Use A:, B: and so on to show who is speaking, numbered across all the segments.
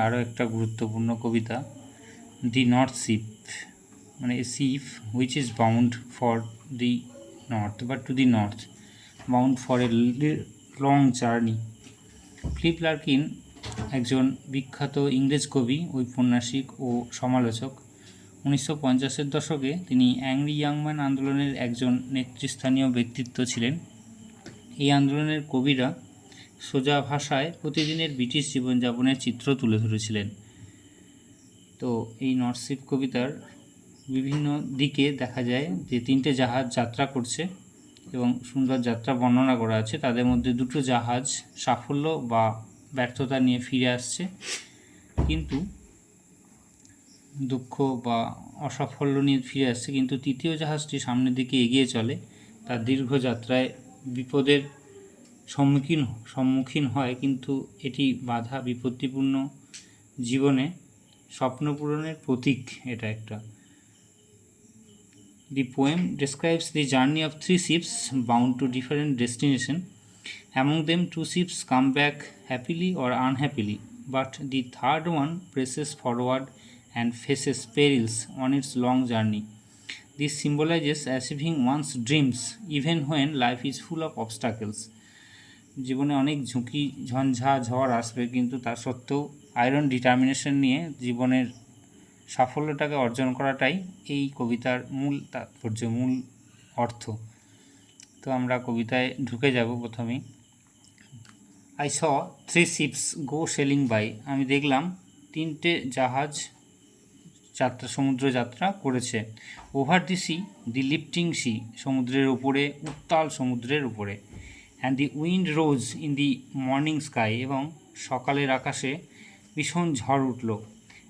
A: আরও একটা গুরুত্বপূর্ণ কবিতা, দি নর্থ শিপ, মানে a ship which is bound for the north বা to the north, bound for a long journey. Philip Larkin একজন বিখ্যাত ইংরেজ কবি, ঔপন্যাসিক ও সমালোচক। 1950-এর দশকে তিনি অ্যাংরি ইয়াং ম্যান আন্দোলনের একজন নেতৃস্থানীয় ব্যক্তিত্ব ছিলেন। এই আন্দোলনের কবিরা সোজা ভাষায় প্রতিদিনের ব্রিটিশ জীবনযাপনের চিত্র তুলে ধরেছিলেন। তো এই নর্থ শিপ কবিতার বিভিন্ন দিকে দেখা যায় যে 3টে জাহাজ যাত্রা করছে এবং সুন্দর যাত্রা বর্ণনা করা আছে। তাদের মধ্যে 2টো জাহাজ সাফল্য বা ব্যর্থতা নিয়ে ফিরে আসছে, কিন্তু দুঃখ বা অসাফল্য নিয়ে ফিরে আসছে, কিন্তু তৃতীয় জাহাজটি সামনের দিকে এগিয়ে চলে। তার দীর্ঘ যাত্রায় বিপদের সম্মুখীন হয়, কিন্তু এটি বাধা বিপত্তিপূর্ণ জীবনে স্বপ্ন পূরণের প্রতীক। এটা একটা The poem describes the journey of 3 ships bound to different destinations. Among them, 2 ships come back happily or unhappily, but the third one presses forward and faces perils on its long journey. This symbolizes achieving one's dreams even when life is full of obstacles. জীবনে অনেক ঝুঁকি ঝঞ্ঝা ঝড় আসবে, কিন্তু তার সত্ত্বেও iron determination নিয়ে জীবনের সাফল্যটাকে অর্জন করাটাই এই কবিতার মূল তাৎপর্য, মূল অর্থ। তো আমরা কবিতায় ঢুকে যাব। প্রথমেই I saw 3 ships go sailing by, আমি দেখলাম 3টে জাহাজ সমুদ্র যাত্রা করেছে। Over the sea, the lifting sea, সমুদ্রের উপরে, উত্তাল সমুদ্রের উপরে। And the wind rose in the morning sky, এবং সকালের আকাশে ভীষণ ঝড় উঠল।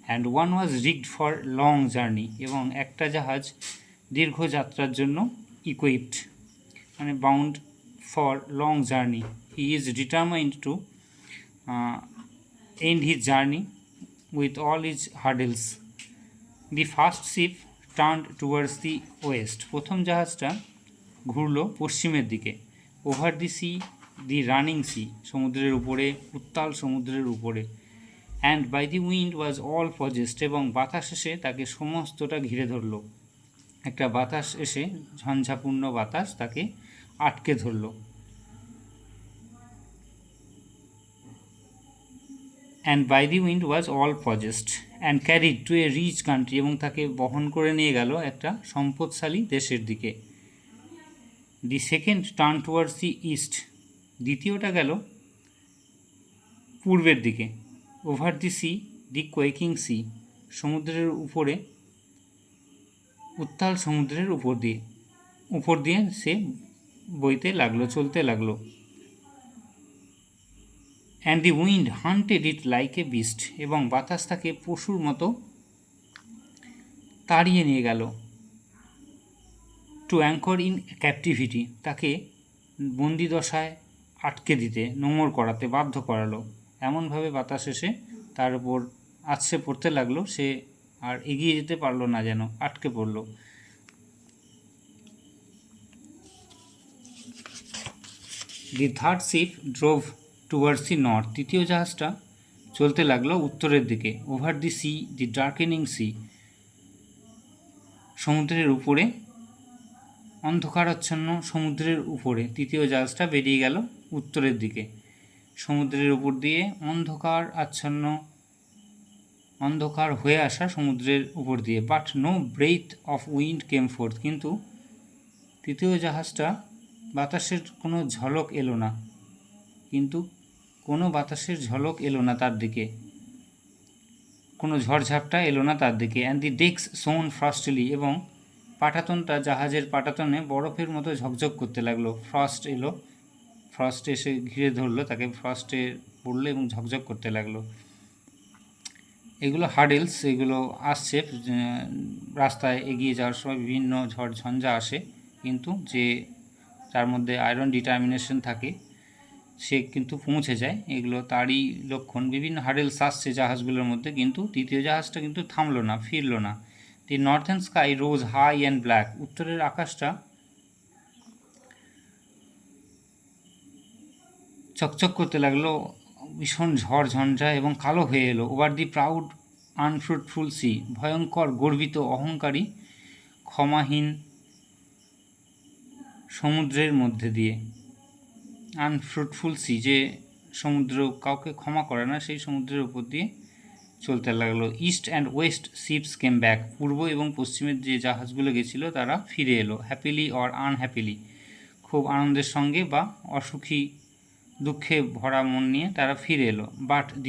A: And one was rigged for long journey, এবং একটা জাহাজ দীর্ঘ যাত্রার জন্য ইকুইপড, মানে bound for long journey. He is determined to end his journey with all his hurdles. The first ship turned towards the west, প্রথম জাহাজটা ঘুরল পশ্চিমের দিকে। Over the sea, the running sea, সমুদ্রের উপরে, উত্তাল সমুদ্রের উপরে। And by the wind was all possessed, এবং বাতাস এসে তাকে সমস্তটা ঘিরে ধরল। একটা বাতাস এসে, ঝঞ্ঝাপূর্ণ বাতাস, তাকে আটকে ধরল। And by the wind was all possessed and carried to a rich country, এবং তাকে বহন করে নিয়ে গেল একটা সম্পদশালী দেশের দিকে। The second turn towards the east, দ্বিতীয়টা গেল পূর্বের দিকে। Over the sea, the quaking sea, সমুদ্রের উপরে, উত্তাল সমুদ্রের উপর দিয়ে সে বইতে লাগলো, চলতে লাগলো। And the wind hunted it like a beast, এবং বাতাস তাকে পশুর মতো তাড়িয়ে নিয়ে গেল। টু অ্যাঙ্কর ইন ক্যাপটিভিটি, তাকে বন্দি দশায় আটকে দিতে, নোঙর করাতে বাধ্য করালো। এমনভাবে বাতাস এসে তার উপর আছড়ে পড়তে লাগলো, সে আর এগিয়ে যেতে পারলো না, যেন আটকে পড়ল। The third ship drove towards the north, তৃতীয় জাহাজটা চলতে লাগলো উত্তরের দিকে। Over the sea, the darkening sea, সমুদ্রের উপরে, অন্ধকারাচ্ছন্ন সমুদ্রের উপরে তৃতীয় জাহাজটা বেরিয়ে গেল উত্তরের দিকে। সমুদ্রের উপর দিয়ে অন্ধকার হয়ে আসা সমুদ্রের উপর দিয়ে। But no breath of wind came forth, কিন্তু তৃতীয় জাহাজটা বাতাসের কোনো ঝলক এলো না, তার দিকে, কোনো ঝড়ঝাপটা এলো না তার দিকে। অ্যান্ড দি ডেক্স সোন ফ্রস্টলি, এবং পাটাতনটা, জাহাজের পাটাতনে বরফের মতো ঝকঝক করতে লাগলো। ফ্রস্ট এসে ঘিরে ধরলো তাকে, ফ্রস্টে পড়লো এবং ঝকঝক করতে লাগলো। এগুলো হার্ডেলস, এগুলো আসছে রাস্তায় এগিয়ে যাওয়ার সময়, বিভিন্ন ঝড় ঝঞ্ঝা আসে, কিন্তু যার মধ্যে আয়রন ডিটারমিনেশন থাকে সে কিন্তু পৌঁছে যায়। এগুলো তারই লক্ষণ। বিভিন্ন হার্ডেলস আসছে জাহাজগুলোর মধ্যে, কিন্তু তৃতীয় জাহাজটা কিন্তু থামলো না, ফিরল না। The northern sky rose high and black, উত্তরের আকাশটা চকচক করতে লাগলো, ভীষণ ঝড় ঝঞ্ঝা এবং কালো হয়ে এলো। Over the proud unfruitful sea, ভয়ঙ্কর গর্বিত অহংকারী ক্ষমাহীন সমুদ্রের মধ্যে দিয়ে। আনফ্রুটফুল সি, যে সমুদ্র কাউকে ক্ষমা করে না, সেই সমুদ্রের উপর দিয়ে চলতে লাগলো। East and West ships came back, পূর্ব এবং পশ্চিমের যে জাহাজগুলো গেছিলো তারা ফিরে এলো। হ্যাপিলি অর আনহ্যাপিলি, খুব আনন্দের সঙ্গে বা অসুখী দুঃখে ভরা মন নিয়ে তারা ফিরে এলো। But the